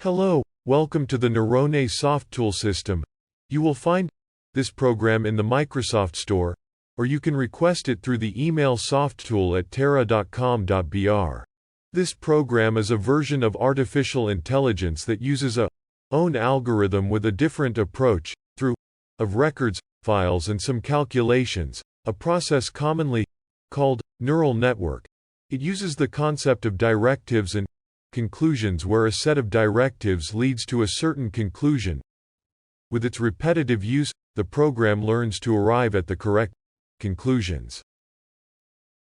Hello, welcome to the Neuronet Softtool system. You will find this program in the Microsoft Store, or you can request it through the email softtool@terra.com.br. This program is a version of artificial intelligence that uses a own algorithm with a different approach, through of records, files and some calculations, a process commonly called neural network. It uses the concept of directives and conclusions where a set of directives leads to a certain conclusion. With its repetitive use, the program learns to arrive at the correct conclusions.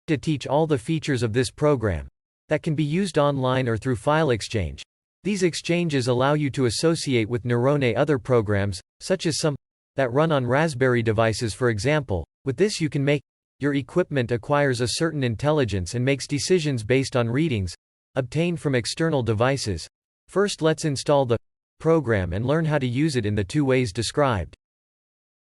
To teach all the features of this program that can be used online or through file exchange. These exchanges allow you to associate with Neuronet other programs, such as some that run on Raspberry devices, for example. With this you can make your equipment acquires a certain intelligence and makes decisions based on readings obtained from external devices. First, let's install the program and learn how to use it in the two ways described.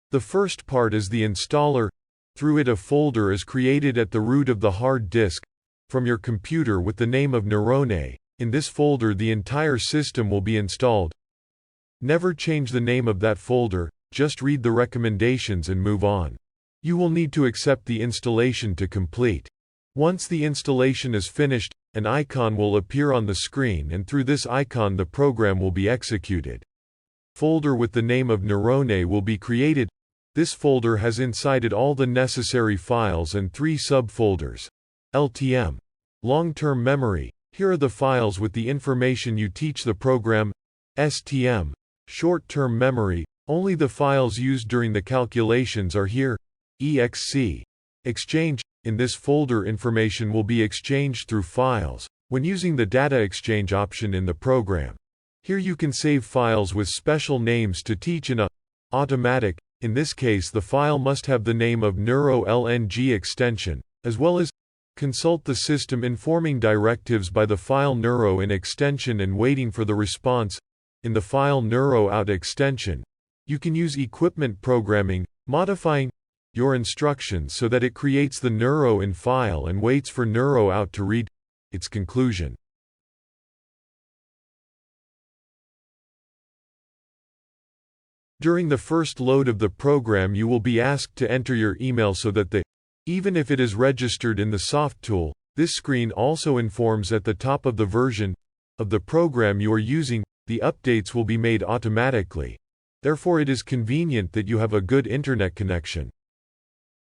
The first part is the installer. Through it, a folder is created at the root of the hard disk from your computer with the name of Neuronet. In this folder, the entire system will be installed. Never change the name of that folder, just read the recommendations and move on. You will need to accept the installation to complete. Once the installation is finished, an icon will appear on the screen, and through this icon the program will be executed. Folder with the name of Neuronet will be created. This folder has inside it all the necessary files and 3 subfolders. LTM. Long-term memory. Here are the files with the information you teach the program. STM. Short-term memory. Only the files used during the calculations are here. EXC. Exchange. In this folder, information will be exchanged through files when using the data exchange option in the program. Here you can save files with special names to teach in a automatic. In this case, the file must have the name of neurolng extension, as well as consult the system informing directives by the file neuro in extension and waiting for the response. In the file neuro out extension, you can use equipment programming, modifying your instructions so that it creates the neuro in file and waits for neuro out to read its conclusion. During the first load of the program, you will be asked to enter your email so that even if it is registered in the Softtool, this screen also informs at the top of the version of the program you are using. The updates will be made automatically. Therefore, it is convenient that you have a good internet connection.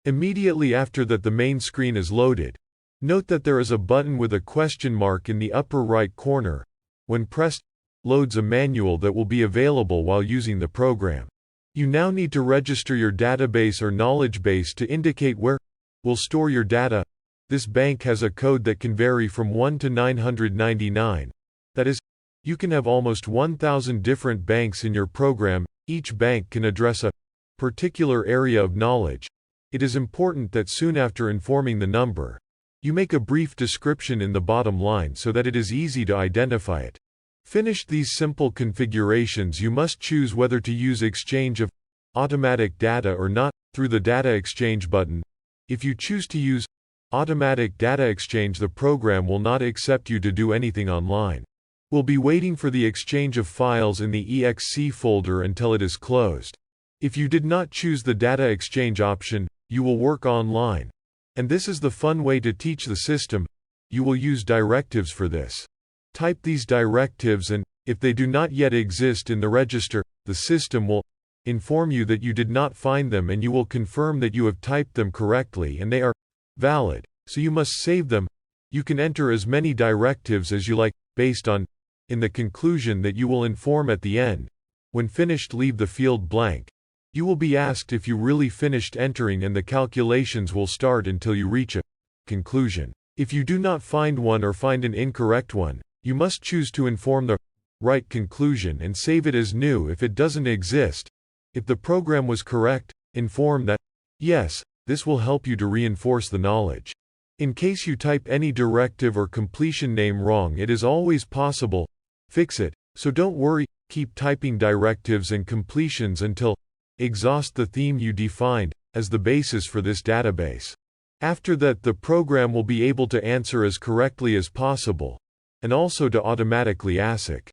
Immediately after that, the main screen is loaded. Note that there is a button with a question mark in the upper right corner. When pressed, loads a manual that will be available while using the program. You now need to register your database or knowledge base to indicate where will store your data. This bank has a code that can vary from 1 to 999. That is, you can have almost 1,000 different banks in your program. Each bank can address a particular area of knowledge. It is important that soon after informing the number, you make a brief description in the bottom line so that it is easy to identify it. Finished these simple configurations, you must choose whether to use exchange of automatic data or not through the data exchange button. If you choose to use automatic data exchange, the program will not accept you to do anything online. We'll be waiting for the exchange of files in the EXC folder until it is closed. If you did not choose the data exchange option, you will work online. And this is the fun way to teach the system. You will use directives for this. Type these directives, and if they do not yet exist in the register, the system will inform you that you did not find them, and you will confirm that you have typed them correctly and they are valid. So you must save them. You can enter as many directives as you like, based on in the conclusion that you will inform at the end. When finished, leave the field blank. You will be asked if you really finished entering, and the calculations will start until you reach a conclusion. If you do not find one or find an incorrect one, you must choose to inform the right conclusion and save it as new if it doesn't exist. If the program was correct, inform that yes. This will help you to reinforce the knowledge. In case you type any directive or completion name wrong, it is always possible. Fix it. So don't worry, keep typing directives and completions until exhaust the theme you defined as the basis for this database. After that, the program will be able to answer as correctly as possible, and also to automatically ASIC.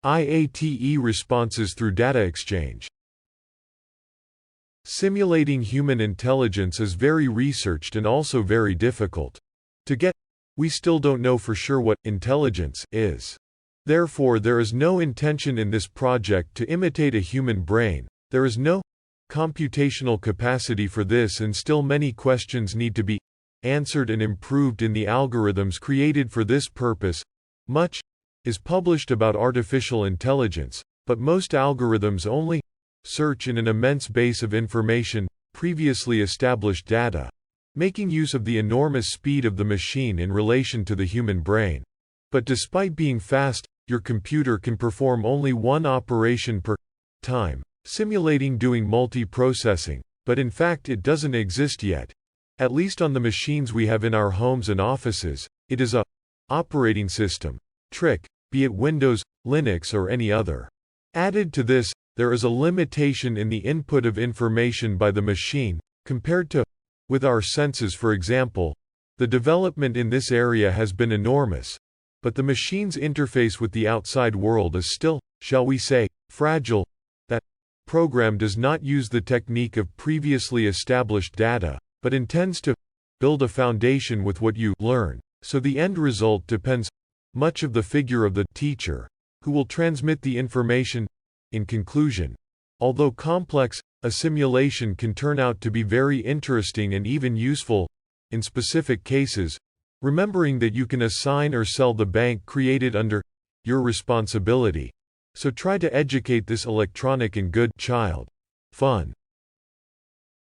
IATE responses through data exchange. Simulating human intelligence is very researched and also very difficult to get. We still don't know for sure what intelligence is. Therefore, there is no intention in this project to imitate a human brain. There is no computational capacity for this, and still many questions need to be answered and improved in the algorithms created for this purpose. Much is published about artificial intelligence, but most algorithms only search in an immense base of information, previously established data, making use of the enormous speed of the machine in relation to the human brain. But despite being fast, your computer can perform only one operation per time, simulating doing multi-processing, but in fact it doesn't exist yet. At least on the machines we have in our homes and offices, it is a operating system trick, be it Windows, Linux or any other. Added to this, there is a limitation in the input of information by the machine, compared to with our senses, for example. The development in this area has been enormous, but the machine's interface with the outside world is still, shall we say, fragile. That program does not use the technique of previously established data, but intends to build a foundation with what you learn, so the end result depends much of the figure of the teacher, who will transmit the information. In conclusion, although complex, a simulation can turn out to be very interesting and even useful in specific cases, remembering that you can assign or sell the bank created under your responsibility. So try to educate this electronic and good child. Fun.